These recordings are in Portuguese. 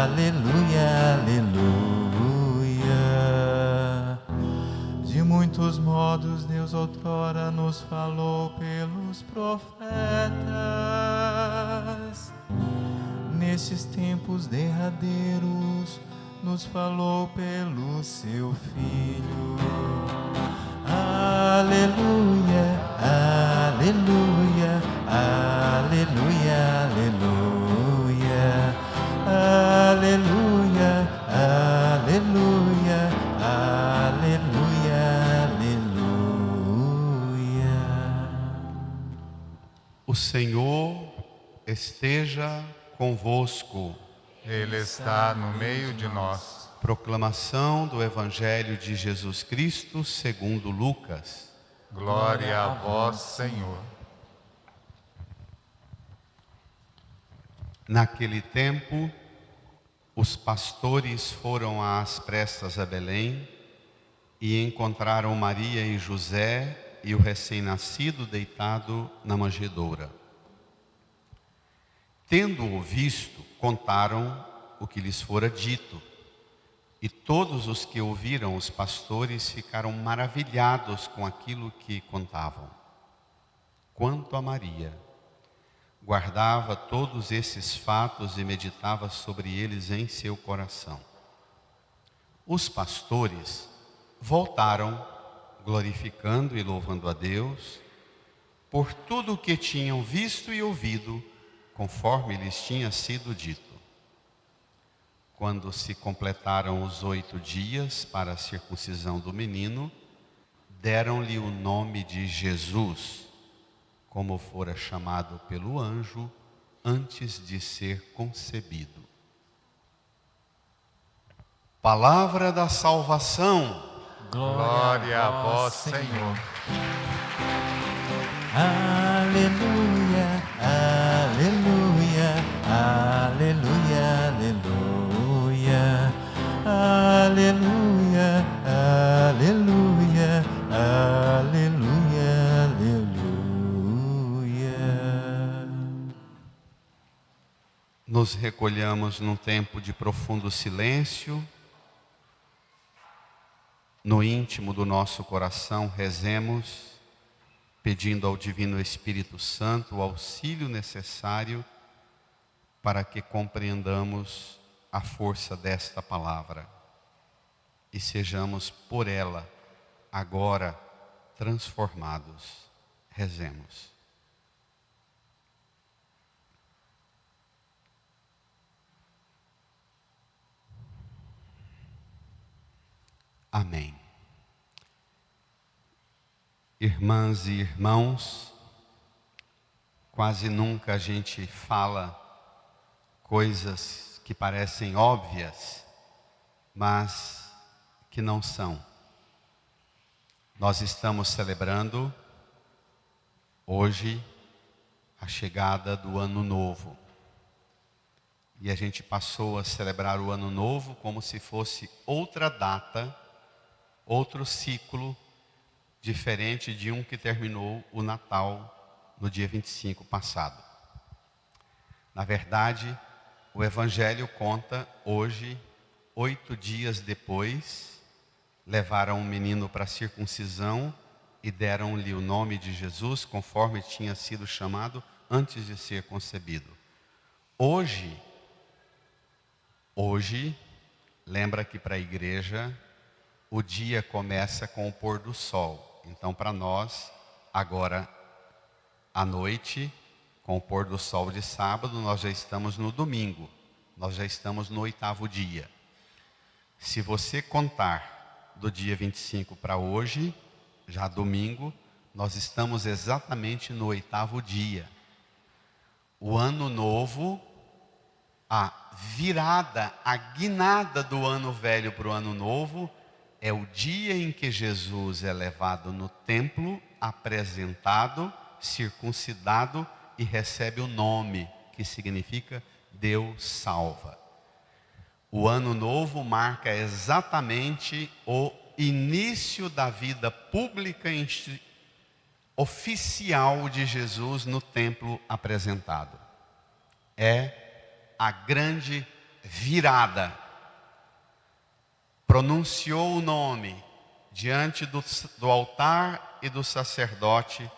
aleluia, aleluia. De muitos modos Deus outrora nos falou pelos profetas. Nestes tempos derradeiros nos falou pelo seu Filho. Aleluia, aleluia, aleluia, aleluia, aleluia, aleluia, aleluia, aleluia. O Senhor esteja convosco. Ele está no meio de nós. Proclamação do Evangelho de Jesus Cristo segundo Lucas. Glória a vós, Senhor. Naquele tempo, os pastores foram às pressas a Belém e encontraram Maria e José e o recém-nascido deitado na manjedoura. Tendo-o visto, contaram o que lhes fora dito. E todos os que ouviram os pastores ficaram maravilhados com aquilo que contavam. Quanto a Maria, guardava todos esses fatos e meditava sobre eles em seu coração. Os pastores voltaram, glorificando e louvando a Deus, por tudo o que tinham visto e ouvido, conforme lhes tinha sido dito. Quando se completaram os 8 dias para a circuncisão do menino, deram-lhe o nome de Jesus, como fora chamado pelo anjo antes de ser concebido. Palavra da salvação. Glória a vós, Senhor. Aleluia, aleluia, aleluia, aleluia. Aleluia, aleluia, aleluia, aleluia. Nos recolhamos num tempo de profundo silêncio. No íntimo do nosso coração, rezemos, pedindo ao Divino Espírito Santo o auxílio necessário para que compreendamos a força desta palavra e sejamos por ela agora transformados. Rezemos. Amém. Irmãs e irmãos, quase nunca a gente fala coisas que parecem óbvias, mas que não são. Nós estamos celebrando hoje a chegada do Ano Novo. E a gente passou a celebrar o Ano Novo como se fosse outra data, outro ciclo, diferente de um que terminou o Natal no dia 25 passado. Na verdade, o Evangelho conta hoje, 8 dias depois, levaram um menino para a circuncisão e deram-lhe o nome de Jesus, conforme tinha sido chamado antes de ser concebido. Hoje, lembra que para a igreja, o dia começa com o pôr do sol. Então, para nós, agora, à noite, com o pôr do sol de sábado, nós já estamos no domingo. Nós já estamos no 8º dia. Se você contar do dia 25 para hoje, já domingo, nós estamos exatamente no 8º dia. O Ano Novo, a virada, a guinada do Ano Velho para o Ano Novo, é o dia em que Jesus é levado no templo, apresentado, circuncidado e recebe o nome, que significa Deus salva. O Ano Novo marca exatamente o início da vida pública oficial de Jesus no templo apresentado. É a grande virada, pronunciou o nome diante do altar e do sacerdote.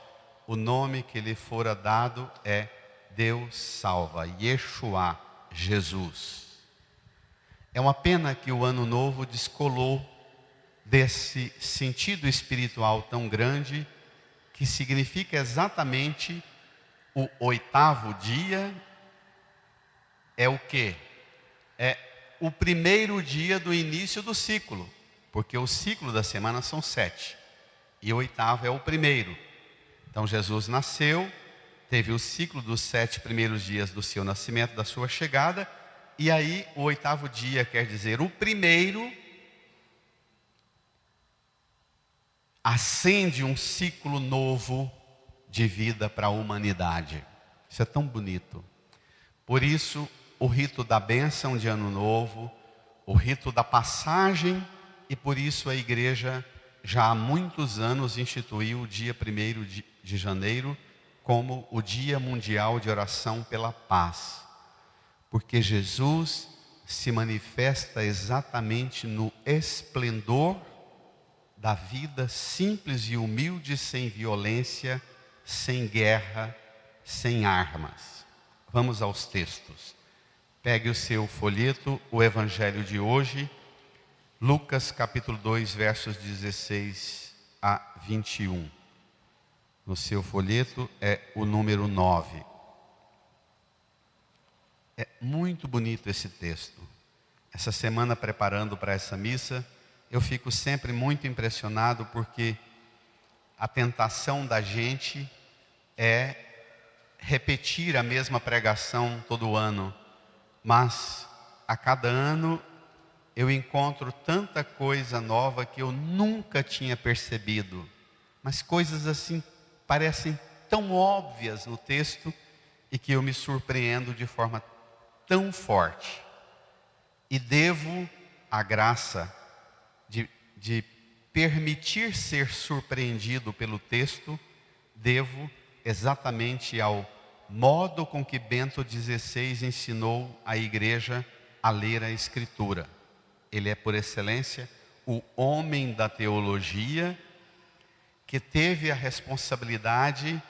O nome que lhe fora dado é Deus salva, Yeshua, Jesus. É uma pena que o ano novo descolou desse sentido espiritual tão grande, que significa exatamente o 8º dia. É o quê? É o primeiro dia do início do ciclo, porque o ciclo da semana são 7, e o 8º é o primeiro. Então Jesus nasceu, teve o ciclo dos 7 primeiros dias do seu nascimento, da sua chegada, e aí o 8º dia quer dizer o primeiro, acende um ciclo novo de vida para a humanidade. Isso é tão bonito. Por isso, o rito da bênção de ano novo, o rito da passagem, e por isso a igreja já há muitos anos instituiu o dia 1º de janeiro como o Dia Mundial de Oração pela Paz. Porque Jesus se manifesta exatamente no esplendor da vida simples e humilde, sem violência, sem guerra, sem armas. Vamos aos textos. Pegue o seu folheto, o Evangelho de hoje, Lucas capítulo 2, versos 16 a 21. No seu folheto é o número 9. É muito bonito esse texto. Essa semana, preparando para essa missa, eu fico sempre muito impressionado, porque a tentação da gente é repetir a mesma pregação todo ano. Mas a cada ano eu encontro tanta coisa nova que eu nunca tinha percebido. Mas coisas assim parecem tão óbvias no texto, e que eu me surpreendo de forma tão forte. E devo a graça de permitir ser surpreendido pelo texto, devo exatamente ao modo com que Bento XVI ensinou a igreja a ler a Escritura. Ele é, por excelência, o homem da teologia, que teve a responsabilidade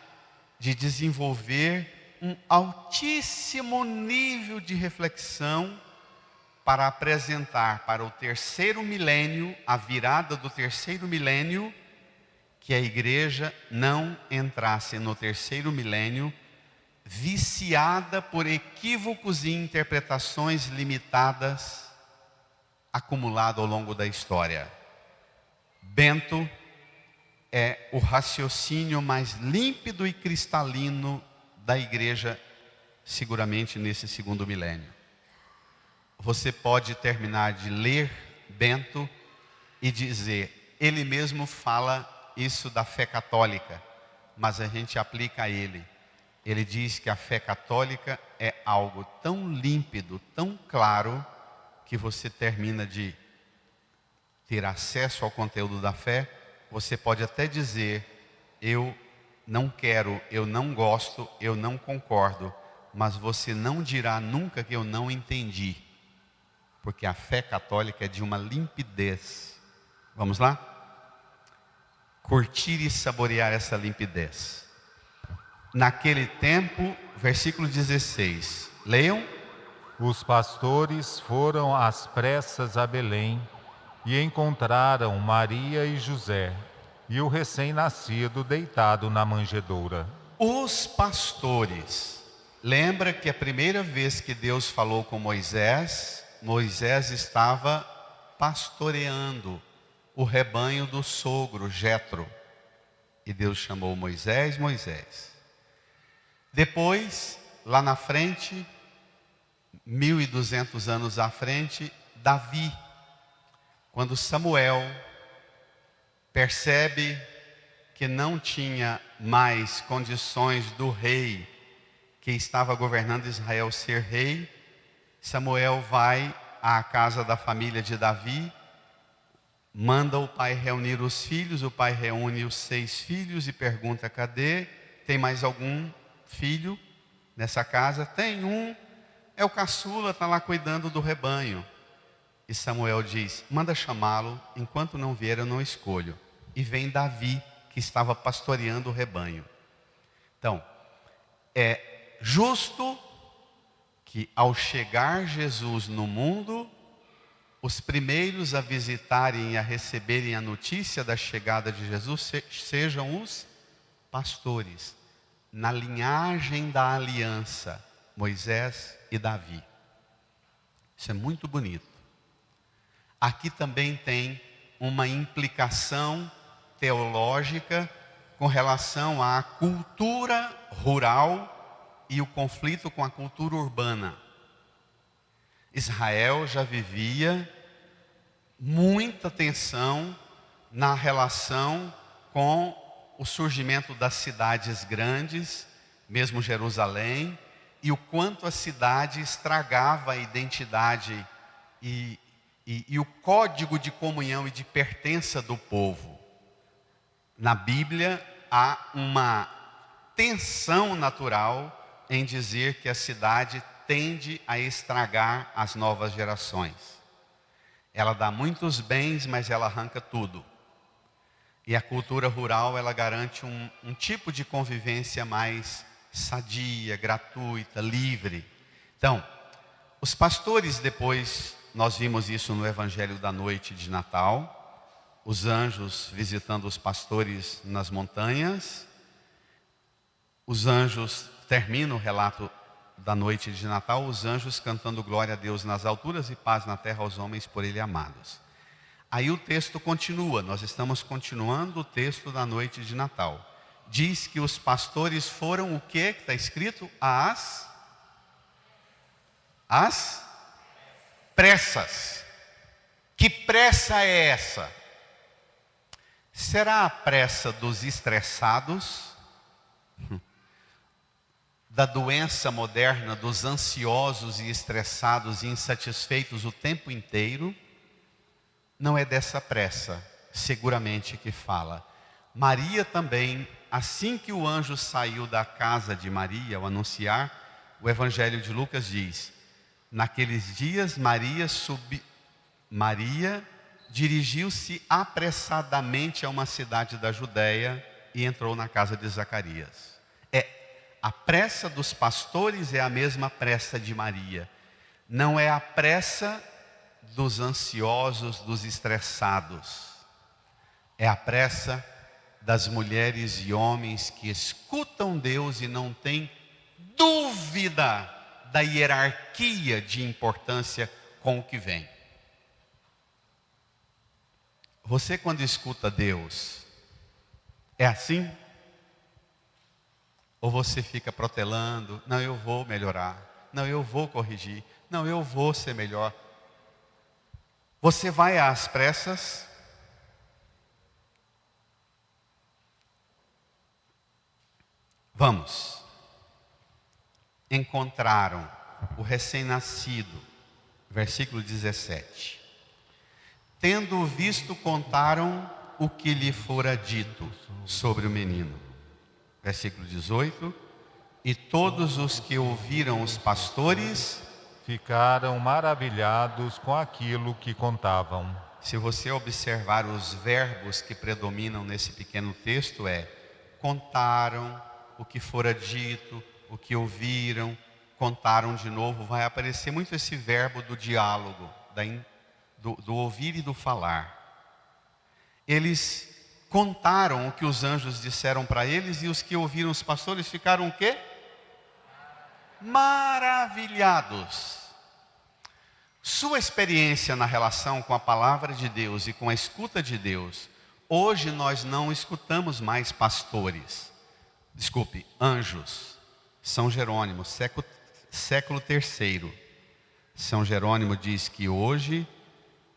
de desenvolver um altíssimo nível de reflexão para apresentar para o 3º milênio, a virada do 3º milênio, que a igreja não entrasse no 3º milênio viciada por equívocos e interpretações limitadas acumulado ao longo da história. Bento é o raciocínio mais límpido e cristalino da igreja, seguramente nesse 2º milênio. Você pode terminar de ler Bento e dizer, ele mesmo fala isso da fé católica, mas a gente aplica a ele. Ele diz que a fé católica é algo tão límpido, tão claro, que você termina de ter acesso ao conteúdo da fé. Você pode até dizer, eu não quero, eu não gosto, eu não concordo, mas você não dirá nunca que eu não entendi, porque a fé católica é de uma limpidez. Vamos lá? Curtir e saborear essa limpidez. Naquele tempo, versículo 16, leiam. Os pastores foram às pressas a Belém e encontraram Maria e José e o recém-nascido deitado na manjedoura. Os pastores. Lembra que a primeira vez que Deus falou com Moisés, Moisés estava pastoreando o rebanho do sogro Jetro. E Deus chamou Moisés, Moisés. Depois, lá na frente, 1200 anos à frente, Davi. Quando Samuel percebe que não tinha mais condições do rei que estava governando Israel ser rei, Samuel vai à casa da família de Davi, manda o pai reunir os filhos, o pai reúne os 6 filhos e pergunta, cadê? Tem mais algum filho nessa casa? Tem um. É o caçula, está lá cuidando do rebanho. E Samuel diz, manda chamá-lo, enquanto não vier eu não escolho. E vem Davi, que estava pastoreando o rebanho. Então, é justo que ao chegar Jesus no mundo, os primeiros a visitarem e a receberem a notícia da chegada de Jesus sejam os pastores, na linhagem da aliança, Moisés e Davi. Isso é muito bonito. Aqui também tem uma implicação teológica com relação à cultura rural e o conflito com a cultura urbana. Israel já vivia muita tensão na relação com o surgimento das cidades grandes, mesmo Jerusalém, e o quanto a cidade estragava a identidade e o código de comunhão e de pertença do povo. Na Bíblia há uma tensão natural em dizer que a cidade tende a estragar as novas gerações. Ela dá muitos bens, mas ela arranca tudo. E a cultura rural, ela garante um tipo de convivência mais sadia, gratuita, livre. Então, os pastores depois, nós vimos isso no Evangelho da noite de Natal, os anjos visitando os pastores nas montanhas. Os anjos, termina o relato da noite de Natal, os anjos cantando glória a Deus nas alturas e paz na terra aos homens por ele amados. Aí o texto continua, nós estamos continuando o texto da noite de Natal. Diz que os pastores foram o que está escrito? As pressas. Que pressa é essa? Será a pressa dos estressados? Da doença moderna, dos ansiosos e estressados e insatisfeitos o tempo inteiro? Não é dessa pressa, seguramente, que fala. Maria também, assim que o anjo saiu da casa de Maria ao anunciar, o Evangelho de Lucas diz, naqueles dias Maria dirigiu-se apressadamente a uma cidade da Judéia e entrou na casa de Zacarias. A pressa dos pastores é a mesma pressa de Maria. Não é a pressa dos ansiosos, dos estressados. É a pressa das mulheres e homens que escutam Deus e não têm dúvida da hierarquia de importância com o que vem. Você, quando escuta Deus, é assim? Ou você fica protelando, não, eu vou melhorar, não, eu vou corrigir, não, eu vou ser melhor. Você vai às pressas? Vamos. Encontraram o recém-nascido, versículo 17. Tendo visto, contaram o que lhe fora dito sobre o menino. Versículo 18. E todos os que ouviram os pastores ficaram maravilhados com aquilo que contavam. Se você observar os verbos que predominam nesse pequeno texto, contaram o que fora dito, o que ouviram, contaram de novo. Vai aparecer muito esse verbo do diálogo, do ouvir e do falar. Eles contaram o que os anjos disseram para eles, e os que ouviram os pastores ficaram o quê? Maravilhados. Sua experiência na relação com a palavra de Deus e com a escuta de Deus. Hoje nós não escutamos mais anjos. São Jerônimo, século III. São Jerônimo diz que hoje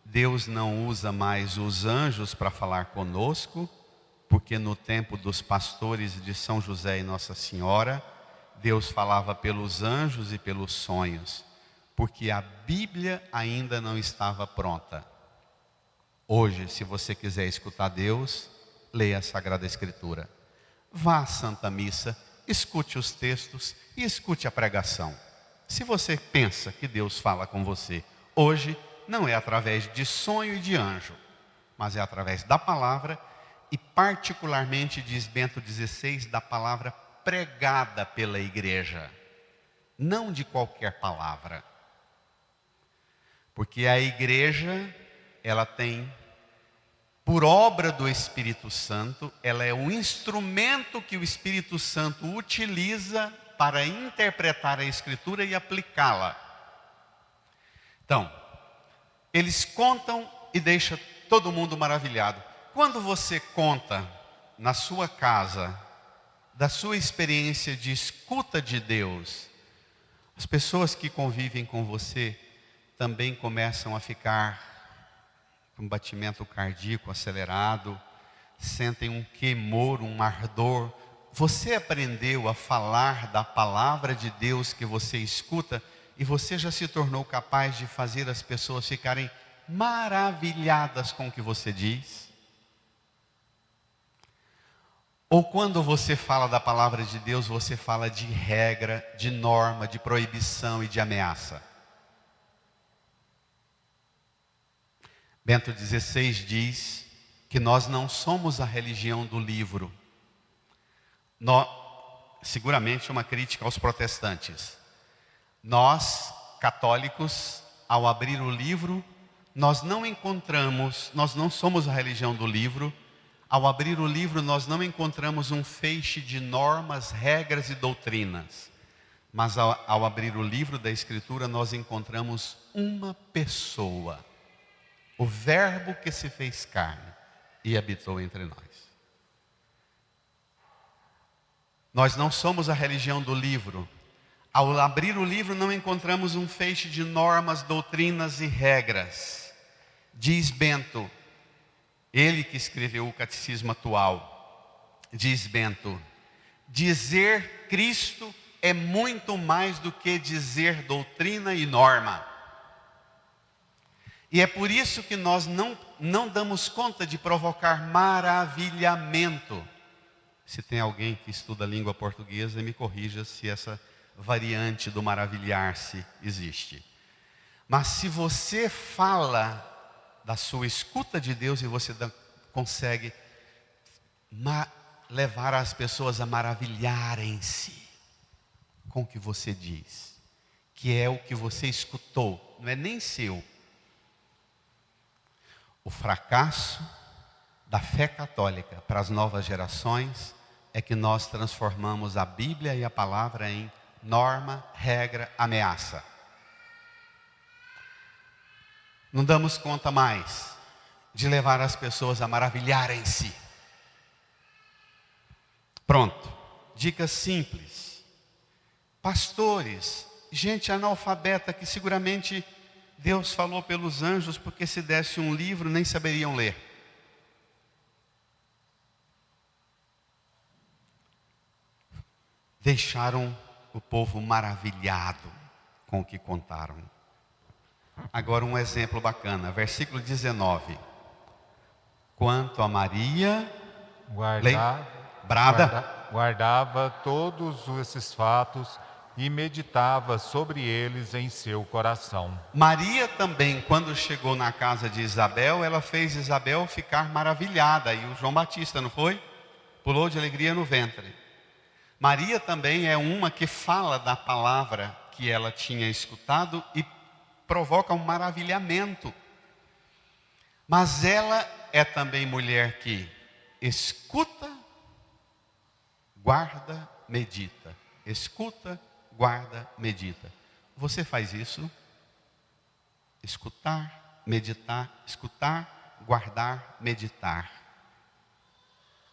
Deus não usa mais os anjos para falar conosco, porque no tempo dos pastores de São José e Nossa Senhora, Deus falava pelos anjos e pelos sonhos, porque a Bíblia ainda não estava pronta. Hoje, se você quiser escutar Deus, leia a Sagrada Escritura. Vá à Santa Missa, escute os textos e escute a pregação. Se você pensa que Deus fala com você hoje, não é através de sonho e de anjo, mas é através da palavra e particularmente, diz Bento XVI, da palavra pregada pela igreja, não de qualquer palavra. Porque a igreja, ela tem, por obra do Espírito Santo, ela é um instrumento que o Espírito Santo utiliza para interpretar a Escritura e aplicá-la. Então, eles contam e deixam todo mundo maravilhado. Quando você conta na sua casa da sua experiência de escuta de Deus, as pessoas que convivem com você também começam a ficar com um batimento cardíaco acelerado, sentem um queimor, um ardor. Você aprendeu a falar da palavra de Deus que você escuta e você já se tornou capaz de fazer as pessoas ficarem maravilhadas com o que você diz? Ou quando você fala da palavra de Deus, você fala de regra, de norma, de proibição e de ameaça? Bento XVI diz que nós não somos a religião do livro. Seguramente uma crítica aos protestantes. Nós, católicos, ao abrir o livro, nós não somos a religião do livro. Ao abrir o livro, nós não encontramos um feixe de normas, regras e doutrinas. Mas ao abrir o livro da Escritura, nós encontramos uma pessoa. O Verbo que se fez carne e habitou entre nós. Nós não somos a religião do livro. Ao abrir o livro, não encontramos um feixe de normas, doutrinas e regras. Diz Bento, ele que escreveu o Catecismo Atual, diz Bento, dizer Cristo é muito mais do que dizer doutrina e norma. E é por isso que nós não damos conta de provocar maravilhamento. Se tem alguém que estuda a língua portuguesa, me corrija se essa variante do maravilhar-se existe. Mas se você fala da sua escuta de Deus e você consegue levar as pessoas a maravilharem-se com o que você diz, que é o que você escutou, não é nem seu. O fracasso da fé católica para as novas gerações é que nós transformamos a Bíblia e a palavra em norma, regra, ameaça. Não damos conta mais de levar as pessoas a maravilharem-se. Pronto, dicas simples. Pastores, gente analfabeta que seguramente Deus falou pelos anjos, porque se desse um livro nem saberiam ler. Deixaram o povo maravilhado com o que contaram. Agora um exemplo bacana, versículo 19. Quanto a Maria, guardava todos esses fatos e meditava sobre eles em seu coração. Maria também, quando chegou na casa de Isabel, ela fez Isabel ficar maravilhada. E o João Batista, não foi? Pulou de alegria no ventre. Maria também é uma que fala da palavra que ela tinha escutado e provoca um maravilhamento. Mas ela é também mulher que escuta, guarda, medita. Escuta, guarda, medita. Você faz isso? Escutar, meditar, escutar, guardar, meditar.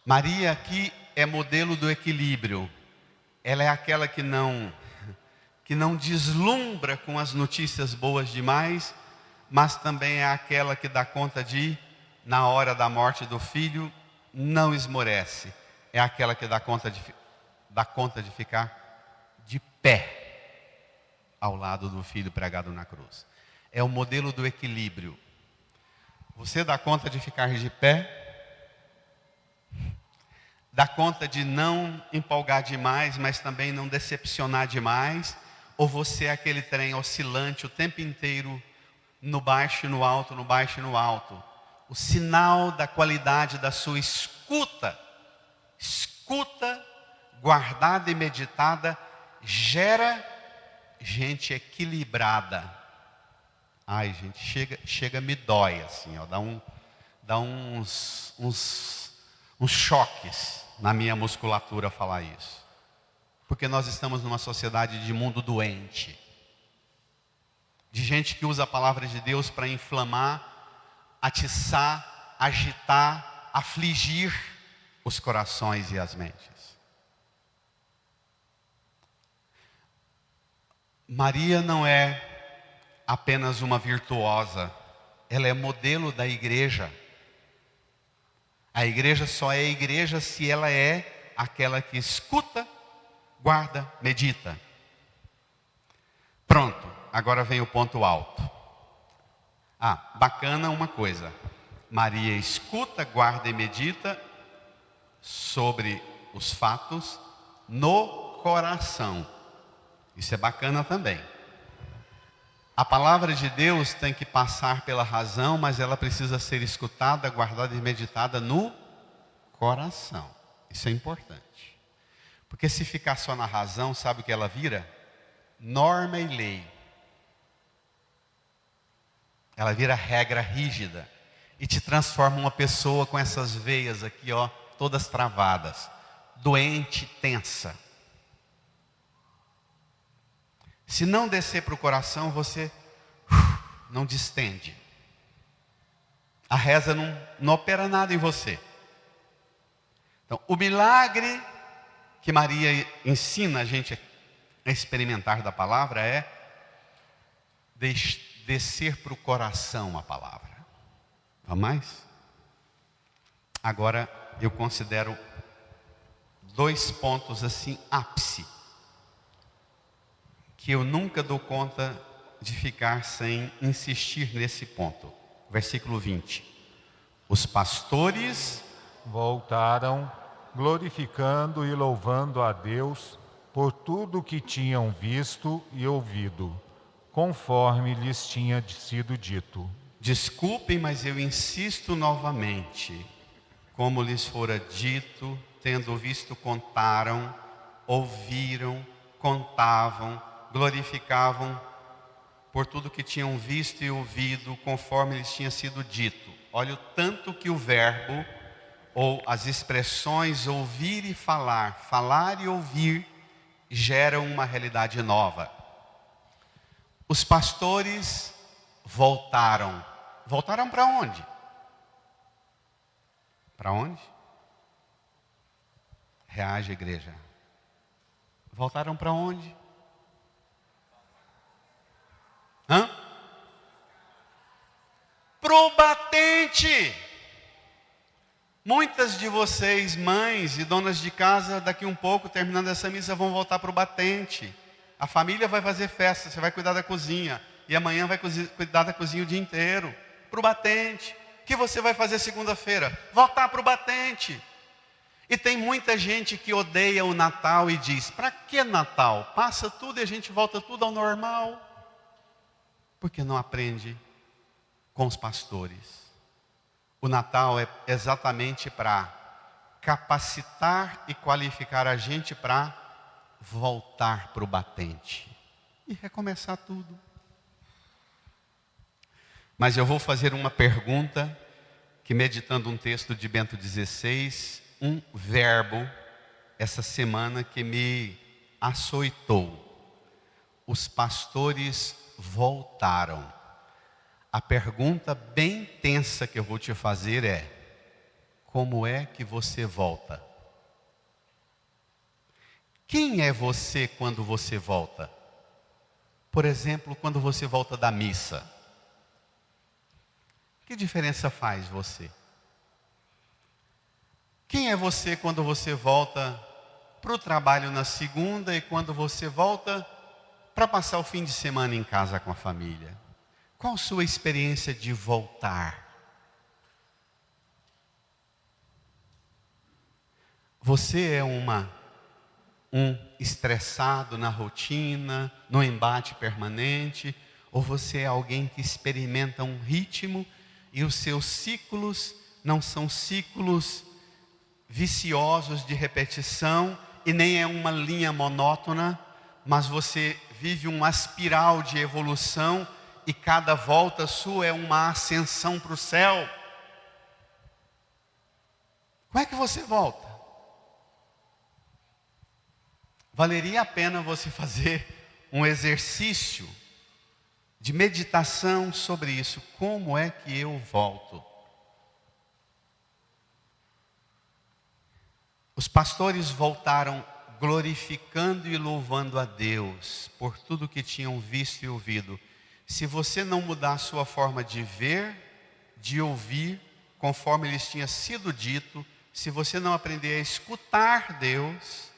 Maria aqui é modelo do equilíbrio. Ela é aquela que não deslumbra com as notícias boas demais, mas também é aquela que dá conta de, na hora da morte do filho, não esmorece. É aquela que dá conta de ficar de pé ao lado do filho pregado na cruz. É o modelo do equilíbrio. Você dá conta de ficar de pé? Dá conta de não empolgar demais, mas também não decepcionar demais? Ou você é aquele trem oscilante o tempo inteiro, no baixo e no alto, no baixo e no alto? O sinal da qualidade da sua escuta, guardada e meditada, gera gente equilibrada. Ai, gente, chega, me dói assim, ó, dá uns choques na minha musculatura falar isso. Porque nós estamos numa sociedade de mundo doente. De gente que usa a palavra de Deus para inflamar, atiçar, agitar, afligir os corações e as mentes. Maria não é apenas uma virtuosa, ela é modelo da igreja. A igreja só é igreja se ela é aquela que escuta, guarda, medita. Pronto, agora vem o ponto alto. Bacana uma coisa. Maria escuta, guarda e medita sobre os fatos no coração. Isso é bacana também. A palavra de Deus tem que passar pela razão, mas ela precisa ser escutada, guardada e meditada no coração. Isso é importante. Porque se ficar só na razão, sabe o que ela vira? Norma e lei. Ela vira regra rígida e te transforma uma pessoa com essas veias aqui, ó, todas travadas, doente, tensa. Se não descer para o coração, você não distende. A reza não opera nada em você. Então, o milagre que Maria ensina a gente a experimentar da palavra é descer para o coração a palavra. Vamos mais? Agora eu considero 2 pontos assim, ápice, que eu nunca dou conta de ficar sem insistir nesse ponto. Versículo 20. Os pastores voltaram, glorificando e louvando a Deus por tudo o que tinham visto e ouvido, conforme lhes tinha sido dito. Desculpem, mas eu insisto novamente. Como lhes fora dito, tendo visto, contaram, ouviram, contavam, glorificavam por tudo que tinham visto e ouvido, conforme lhes tinha sido dito. Olha o tanto que o verbo, ou as expressões ouvir e falar e ouvir, geram uma realidade nova. Os pastores voltaram. Voltaram para onde? Para onde? Reage, igreja. Voltaram para onde? Pro batente. Muitas de vocês, mães e donas de casa, daqui um pouco, terminando essa missa, vão voltar para o batente. A família vai fazer festa, você vai cuidar da cozinha. E amanhã vai cuidar da cozinha o dia inteiro. Para o batente. O que você vai fazer segunda-feira? Voltar para o batente. E tem muita gente que odeia o Natal e diz: para que Natal? Passa tudo e a gente volta tudo ao normal. Porque não aprende com os pastores. O Natal é exatamente para capacitar e qualificar a gente para voltar para o batente e recomeçar tudo. Mas eu vou fazer uma pergunta que, meditando um texto de Bento XVI, um verbo essa semana que me açoitou. Os pastores voltaram. A pergunta bem tensa que eu vou te fazer é: como é que você volta? Quem é você quando você volta? Por exemplo, quando você volta da missa. Que diferença faz você? Quem é você quando você volta para o trabalho na segunda e quando você volta para passar o fim de semana em casa com a família? Qual a sua experiência de voltar? Você é uma um estressado na rotina, no embate permanente, ou você é alguém que experimenta um ritmo e os seus ciclos não são ciclos viciosos de repetição e nem é uma linha monótona, mas você vive uma espiral de evolução e cada volta sua é uma ascensão para o céu. Como é que você volta? Valeria a pena você fazer um exercício de meditação sobre isso. Como é que eu volto? Os pastores voltaram glorificando e louvando a Deus por tudo que tinham visto e ouvido. Se você não mudar a sua forma de ver, de ouvir, conforme lhes tinha sido dito, se você não aprender a escutar Deus,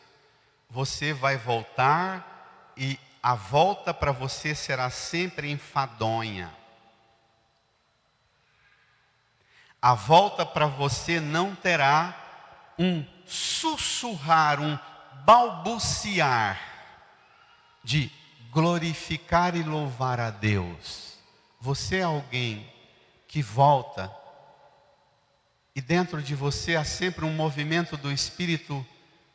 você vai voltar e a volta para você será sempre enfadonha. A volta para você não terá um sussurrar, um balbuciar de glorificar e louvar a Deus. Você é alguém que volta e dentro de você há sempre um movimento do Espírito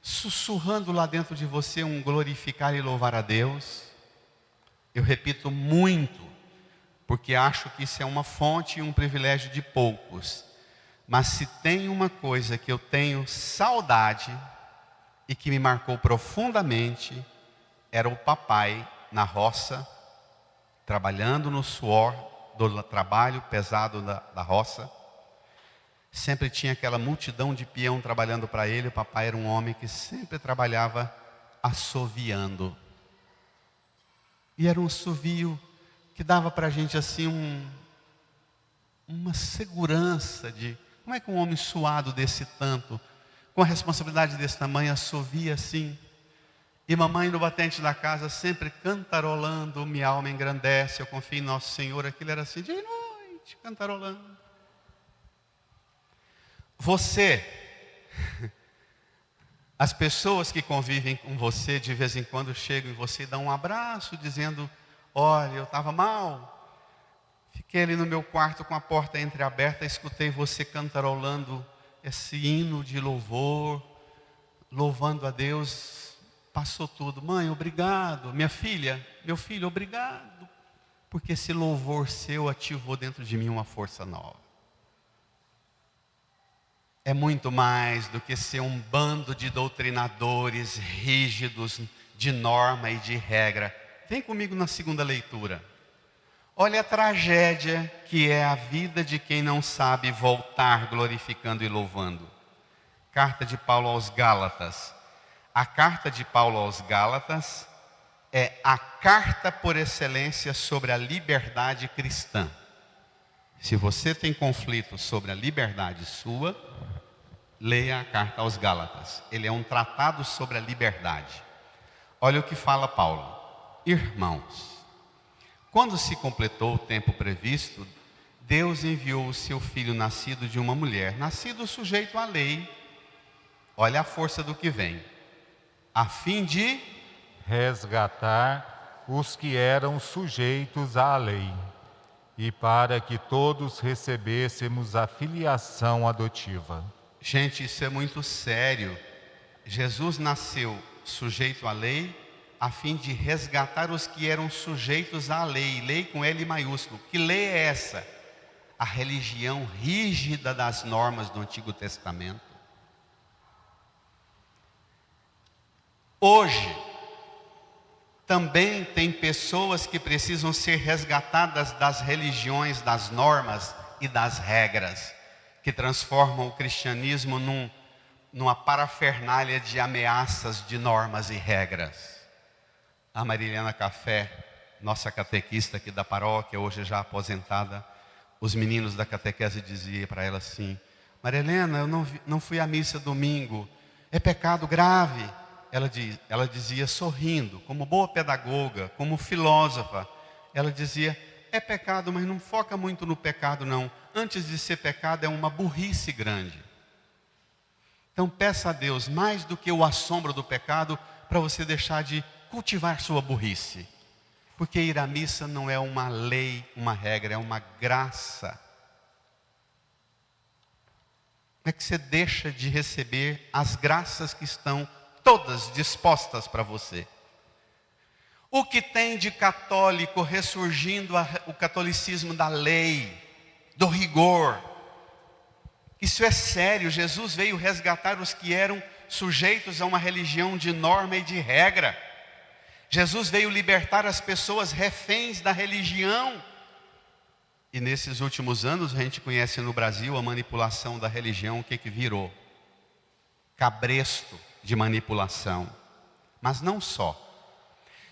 sussurrando lá dentro de você um glorificar e louvar a Deus. Eu repito muito, porque acho que isso é uma fonte e um privilégio de poucos. Mas se tem uma coisa que eu tenho saudade e que me marcou profundamente, era o papai na roça, trabalhando no suor do trabalho pesado da roça. Sempre tinha aquela multidão de peão trabalhando para ele. O papai era um homem que sempre trabalhava assoviando. E era um assovio que dava para a gente assim uma segurança de... Como é que um homem suado desse tanto, com a responsabilidade desse tamanho, assovia assim? E mamãe no batente da casa sempre cantarolando, minha alma engrandece, eu confio em Nosso Senhor. Aquilo era assim, de noite, cantarolando. Você, as pessoas que convivem com você, de vez em quando chegam em você e dão um abraço, dizendo, olha, eu estava mal. Fiquei ali no meu quarto com a porta entreaberta, escutei você cantarolando esse hino de louvor, louvando a Deus, passou tudo. Mãe, obrigado. Minha filha, meu filho, obrigado. Porque esse louvor seu ativou dentro de mim uma força nova. É muito mais do que ser um bando de doutrinadores rígidos de norma e de regra. Vem comigo na segunda leitura. Olha a tragédia que é a vida de quem não sabe voltar glorificando e louvando. Carta de Paulo aos Gálatas. A carta de Paulo aos Gálatas é a carta por excelência sobre a liberdade cristã. Se você tem conflito sobre a liberdade sua, leia a carta aos Gálatas. Ele é um tratado sobre a liberdade. Olha o que fala Paulo. Irmãos, quando se completou o tempo previsto, Deus enviou o seu filho nascido de uma mulher, nascido sujeito à lei. Olha a força do que vem. A fim de resgatar os que eram sujeitos à lei, e para que todos recebêssemos a filiação adotiva. Gente, isso é muito sério. Jesus nasceu sujeito à lei, a fim de resgatar os que eram sujeitos à lei. Lei com L maiúsculo. Que lei é essa? A religião rígida das normas do Antigo Testamento. Hoje, também tem pessoas que precisam ser resgatadas das religiões, das normas e das regras, que transformam o cristianismo numa parafernália de ameaças de normas e regras. A Marilena Café, nossa catequista aqui da paróquia, hoje já aposentada, os meninos da catequese diziam para ela assim, Marilena, eu não fui à missa domingo, é pecado grave. Ela dizia sorrindo, como boa pedagoga, como filósofa, ela dizia, é pecado, mas não foca muito no pecado não. Antes de ser pecado é uma burrice grande. Então peça a Deus, mais do que o assombro do pecado, para você deixar de cultivar sua burrice. Porque ir à missa não é uma lei, uma regra, é uma graça. Como é que você deixa de receber as graças que estão todas dispostas para você? O que tem de católico ressurgindo o catolicismo da lei, do rigor? Isso é sério. Jesus veio resgatar os que eram sujeitos a uma religião de norma e de regra. Jesus veio libertar as pessoas reféns da religião. E nesses últimos anos a gente conhece no Brasil a manipulação da religião, o que virou? Cabresto de manipulação. Mas não só.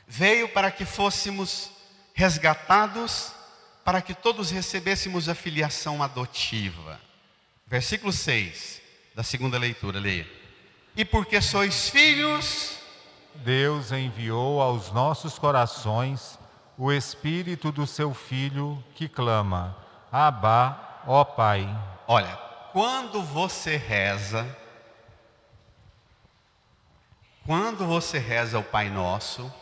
Veio para que fôssemos resgatados, para que todos recebêssemos a filiação adotiva. Versículo 6 da segunda leitura, leia. E porque sois filhos, Deus enviou aos nossos corações o Espírito do seu Filho que clama, Abá, ó Pai. Olha, quando você reza o Pai Nosso,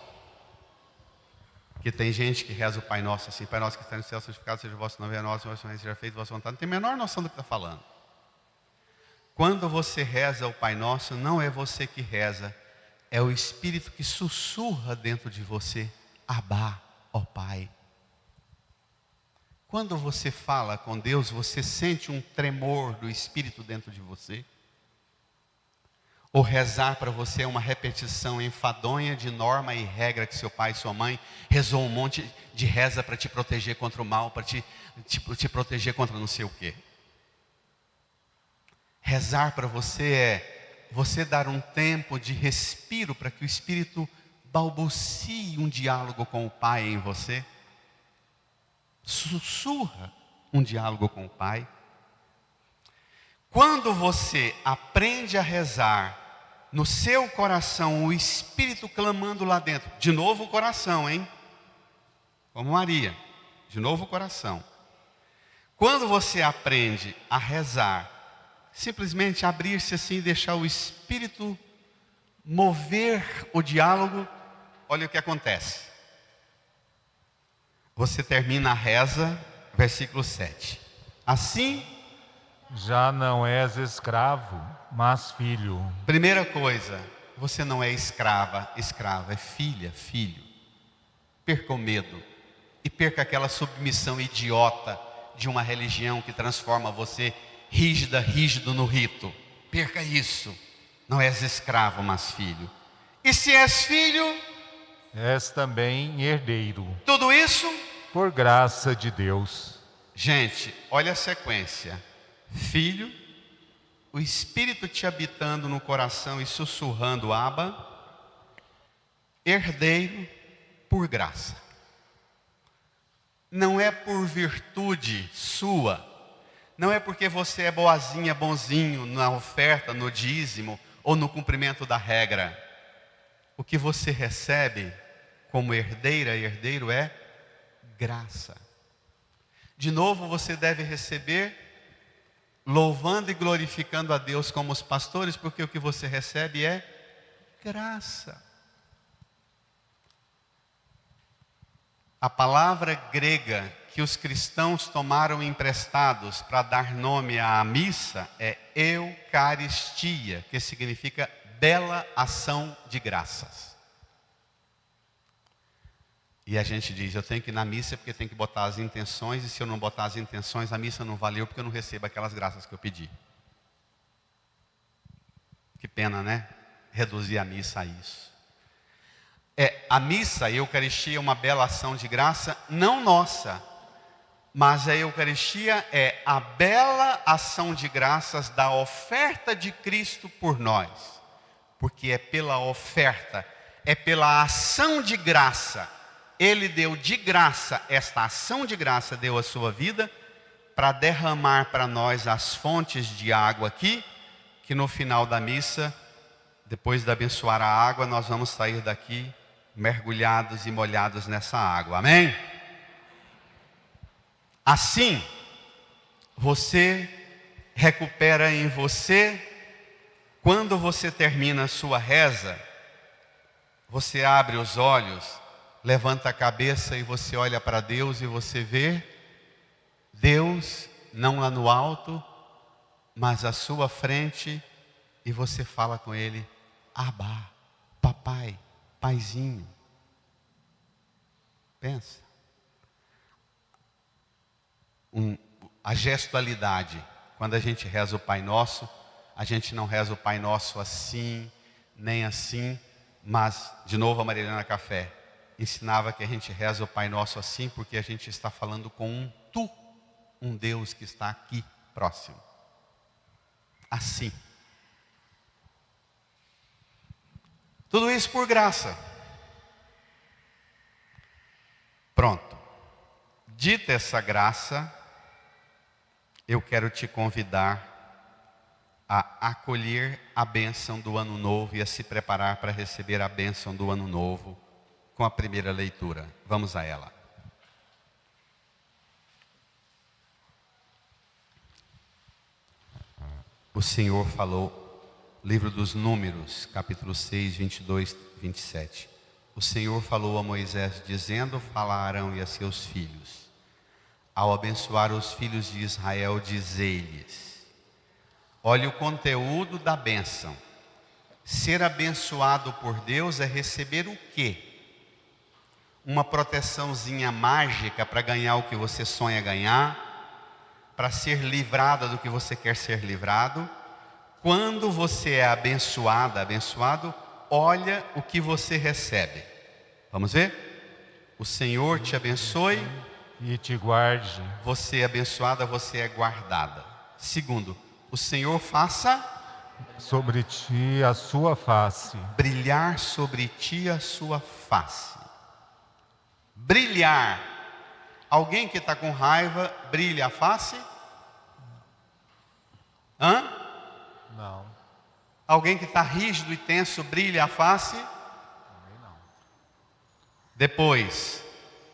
que tem gente que reza o Pai Nosso assim, Pai Nosso que está no céu, santificado seja o vosso nome, a nossa, vosso reino seja feito, a vossa vontade, não tem a menor noção do que está falando. Quando você reza o Pai Nosso, não é você que reza, é o Espírito que sussurra dentro de você, Abá, ó Pai. Quando você fala com Deus, você sente um tremor do Espírito dentro de você? Ou rezar para você é uma repetição enfadonha de norma e regra que seu pai e sua mãe rezou um monte de reza para te proteger contra o mal, para te proteger contra não sei o quê? Rezar para você é você dar um tempo de respiro para que o Espírito balbucie um diálogo com o Pai em você. Sussurra um diálogo com o Pai. Quando você aprende a rezar, no seu coração, o Espírito clamando lá dentro. De novo o coração, hein? Como Maria. De novo o coração. Quando você aprende a rezar, simplesmente abrir-se assim e deixar o Espírito mover o diálogo, olha o que acontece. Você termina a reza, versículo 7. Assim, já não és escravo, mas filho. Primeira coisa, você não é escrava, é filha, filho. Perca o medo e perca aquela submissão idiota de uma religião que transforma você rígido no rito. Perca isso. Não és escravo, mas filho. E se és filho, és também herdeiro. Tudo isso por graça de Deus. Gente, olha a sequência. Filho, o Espírito te habitando no coração e sussurrando Abba, herdeiro por graça. Não é por virtude sua, não é porque você é boazinha, bonzinho na oferta, no dízimo ou no cumprimento da regra. O que você recebe como herdeira e herdeiro é graça. De novo você deve receber louvando e glorificando a Deus como os pastores, porque o que você recebe é graça. A palavra grega que os cristãos tomaram emprestados para dar nome à missa é Eucaristia, que significa bela ação de graças. E a gente diz, eu tenho que ir na missa porque tem que botar as intenções, e se eu não botar as intenções, a missa não valeu porque eu não recebo aquelas graças que eu pedi. Que pena, né? Reduzir a missa a isso. A missa, a Eucaristia é uma bela ação de graça, não nossa, mas a Eucaristia é a bela ação de graças da oferta de Cristo por nós. Porque é pela oferta, é pela ação de graça. Ele deu de graça, esta ação de graça deu a sua vida para derramar para nós as fontes de água aqui, que no final da missa, depois de abençoar a água, nós vamos sair daqui mergulhados e molhados nessa água, amém? Assim, você recupera em você, quando você termina a sua reza, Você abre os olhos, levanta a cabeça e você olha para Deus e você vê Deus não lá no alto, mas à sua frente, e você fala com Ele: Abba, papai, paizinho. Pensa. A gestualidade, quando a gente reza o Pai Nosso, a gente não reza o Pai Nosso assim, nem assim, mas, de novo, a Maria Helena Café ensinava que a gente reza o Pai Nosso assim, porque a gente está falando com um tu, um Deus que está aqui, próximo. Assim. Tudo isso por graça. Pronto. Dita essa graça, eu quero te convidar a acolher a bênção do ano novo e a se preparar para receber a bênção do ano novo com a primeira leitura. Vamos a ela. O Senhor falou, livro dos Números, capítulo 6, 22, 27. O Senhor falou a Moisés, dizendo: fala a Arão e a seus filhos. Ao abençoar os filhos de Israel, dizei-lhes: olhe o conteúdo da bênção. Ser abençoado por Deus é receber o quê? Uma proteçãozinha mágica para ganhar o que você sonha ganhar, para ser livrada do que você quer ser livrado. Quando você é abençoado, olha o que você recebe. Vamos ver? O Senhor te abençoe e te guarde. Você é abençoada, você é guardada. Segundo, o Senhor faça sobre ti a sua face. Brilhar sobre ti a sua face. Brilhar. Alguém que está com raiva, brilha a face? Hã? Não. Alguém que está rígido e tenso, brilha a face? Também não. Depois,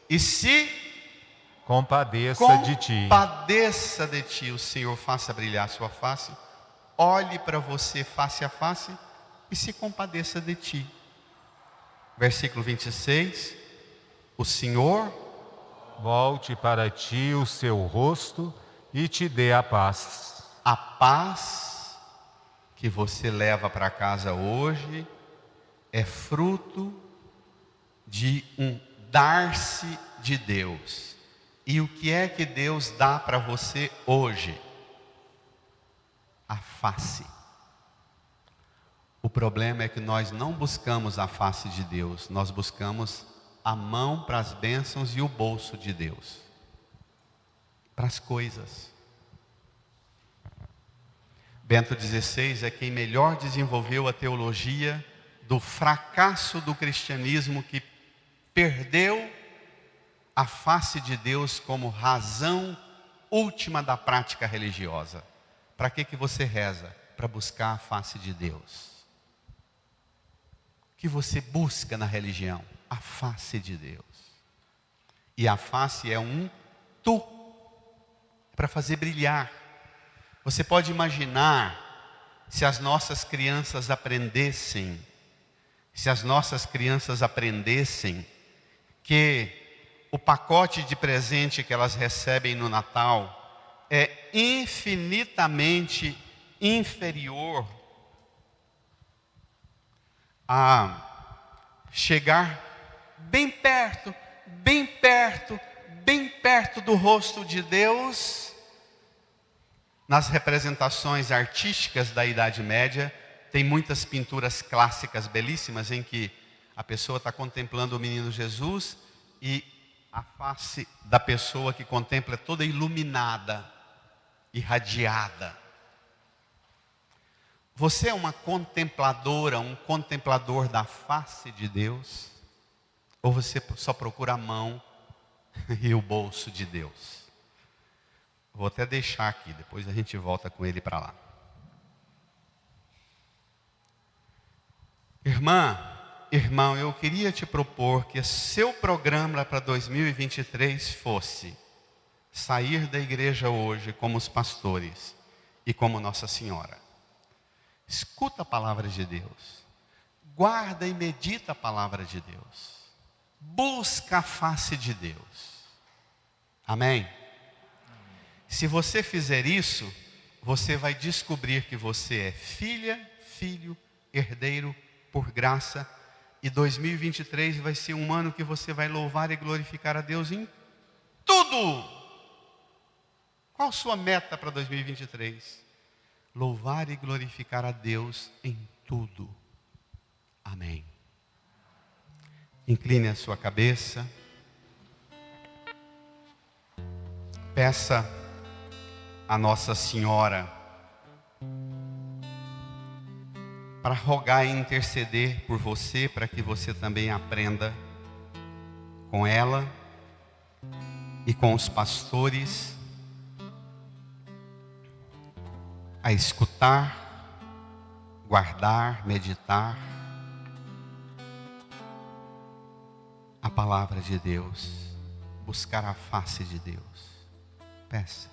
e se compadeça de ti. Compadeça de ti, o Senhor faça brilhar a sua face, olhe para você face a face e se compadeça de ti. Versículo 26, o Senhor volte para ti o seu rosto e te dê a paz. A paz que você leva para casa hoje é fruto de um dar-se de Deus. E o que é que Deus dá para você hoje? A face. O problema é que nós não buscamos a face de Deus, nós buscamos a mão para as bênçãos e o bolso de Deus, para as coisas. Bento XVI é quem melhor desenvolveu a teologia do fracasso do cristianismo, que perdeu a face de Deus como razão última da prática religiosa. Para que você reza? Para buscar a face de Deus. O que você busca na religião? A face de Deus. E a face é um tu, para fazer brilhar. Você pode imaginar se as nossas crianças aprendessem, que o pacote de presente que elas recebem no Natal é infinitamente inferior a chegar bem perto do rosto de Deus. Nas representações artísticas da Idade Média, tem muitas pinturas clássicas belíssimas em que a pessoa está contemplando o menino Jesus e a face da pessoa que contempla é toda iluminada, irradiada. Você é uma contempladora, um contemplador da face de Deus? Ou você só procura a mão e o bolso de Deus? Vou até deixar aqui, depois a gente volta com ele para lá. Irmão, eu queria te propor que seu programa para 2023 fosse sair da igreja hoje como os pastores e como Nossa Senhora. Escuta a palavra de Deus. guarda e medita a palavra de Deus. Busca a face de Deus. Amém? Se você fizer isso, você vai descobrir que você é filha, filho, herdeiro por graça. E 2023 vai ser um ano que você vai louvar e glorificar a Deus em tudo. Qual a sua meta para 2023? Louvar e glorificar a Deus em tudo. Amém. Incline a sua cabeça. Peça a Nossa Senhora para rogar e interceder por você, para que você também aprenda com ela e com os pastores a escutar, guardar, meditar a palavra de Deus, buscar a face de Deus. Peça.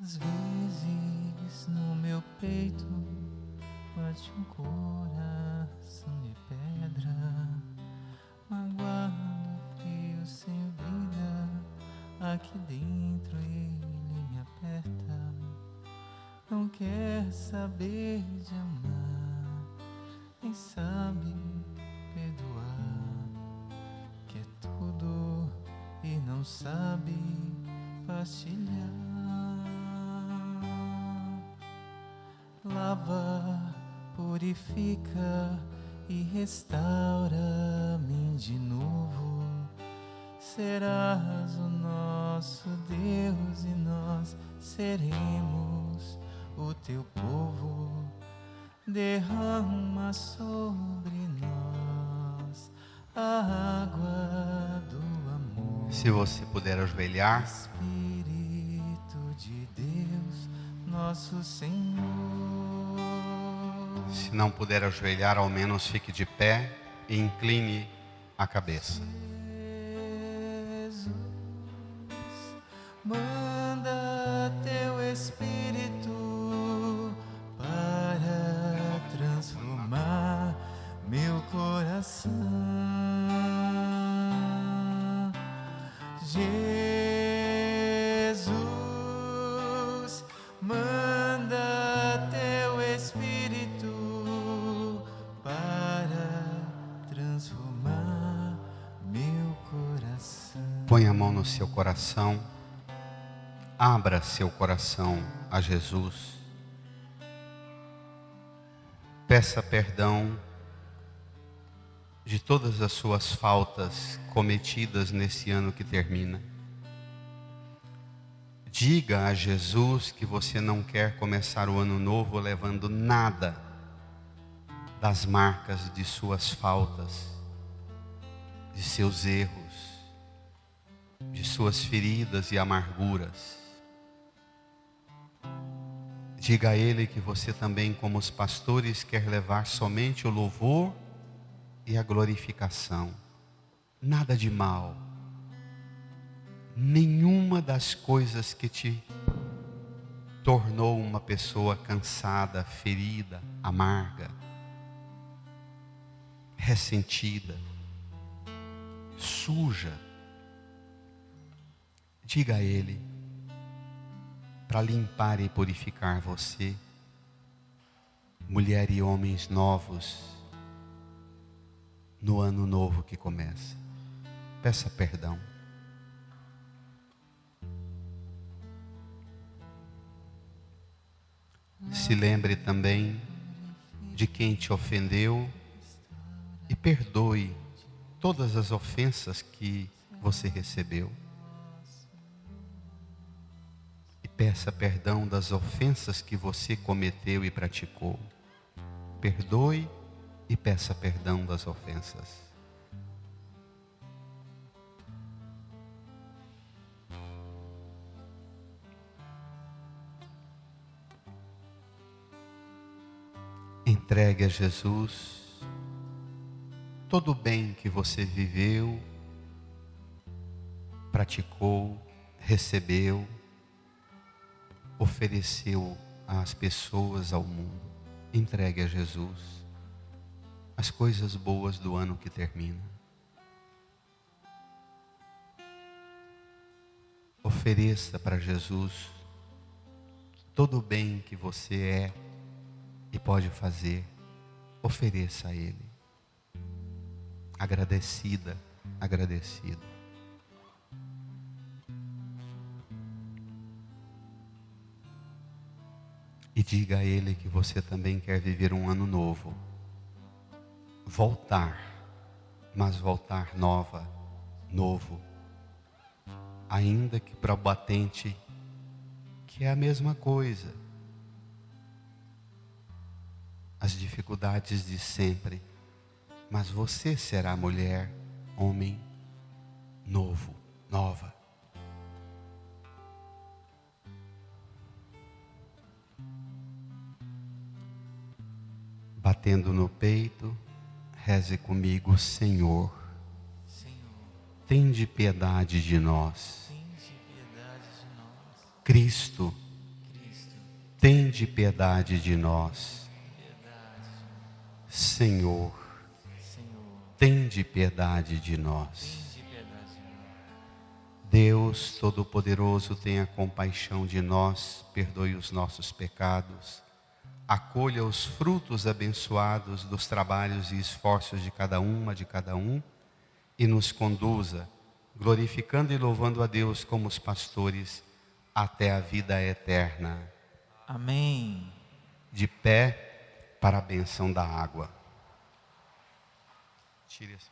Às vezes no meu peito bate um coração de pedra, magoado, frio, sem vida. Aqui dentro ele me aperta, não quer saber de amar, nem sabe perdoar, quer tudo e não sabe partilhar. Lava, purifica e restaura-me de novo. Serás o nosso Deus e nós seremos o teu povo. Derrama sobre nós a água do amor. Se você puder ajoelhar. Espírito de Deus, nosso Senhor. Se não puder ajoelhar, ao menos fique de pé e incline a cabeça. Jesus, manda teu Espírito para transformar meu coração. Jesus, manda teu Espírito para transformar meu coração. Põe a mão no seu coração. Abra seu coração a Jesus. Peça perdão de todas as suas faltas cometidas nesse ano que termina. Diga a Jesus que você não quer começar o ano novo levando nada das marcas de suas faltas, de seus erros, de suas feridas e amarguras. Diga a Ele que você também, como os pastores, quer levar somente o louvor e a glorificação. Nada de mal. Nenhuma das coisas que te tornou uma pessoa cansada, ferida, amarga, ressentida, suja. Diga a Ele para limpar e purificar você, mulher e homens novos, no ano novo que começa. Peça perdão. Se lembre também de quem te ofendeu e perdoe todas as ofensas que você recebeu. E peça perdão das ofensas que você cometeu e praticou. Perdoe e peça perdão das ofensas. Entregue a Jesus todo o bem que você viveu, praticou, recebeu, ofereceu às pessoas, ao mundo. Entregue a Jesus as coisas boas do ano que termina. Ofereça para Jesus todo o bem que você é e pode fazer. Ofereça a Ele. Agradecida, agradecido. E diga a Ele que você também quer viver um ano novo. Voltar, mas voltar novo. Ainda que para o batente, que é a mesma coisa. As dificuldades de sempre. Mas você será mulher, homem, novo, nova. Batendo no peito, reze comigo: Senhor, tende piedade de nós. Cristo, tende piedade de nós. Senhor, tende piedade de nós. Deus Todo-Poderoso, tenha compaixão de nós, perdoe os nossos pecados, acolha os frutos abençoados dos trabalhos e esforços de cada uma, de cada um, e nos conduza, glorificando e louvando a Deus como os pastores, até a vida eterna. Amém. De pé para a bênção da água. Tire essa.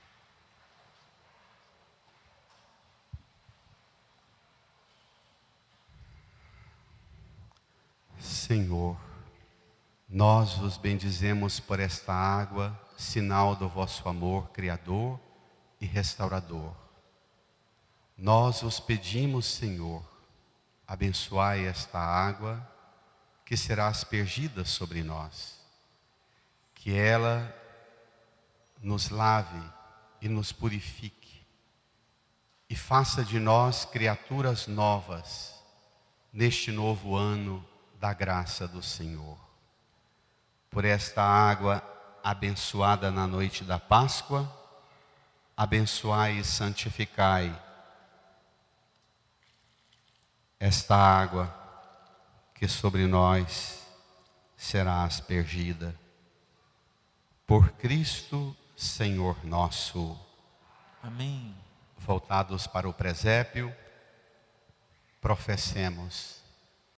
Senhor, nós vos bendizemos por esta água, sinal do vosso amor criador e restaurador. Nós vos pedimos, Senhor, abençoai esta água que será aspergida sobre nós, que ela nos lave e nos purifique e faça de nós criaturas novas neste novo ano da graça do Senhor. Por esta água abençoada na noite da Páscoa, abençoai e santificai esta água que sobre nós será aspergida. Por Cristo, Senhor nosso. Amém. Voltados para o presépio, professemos.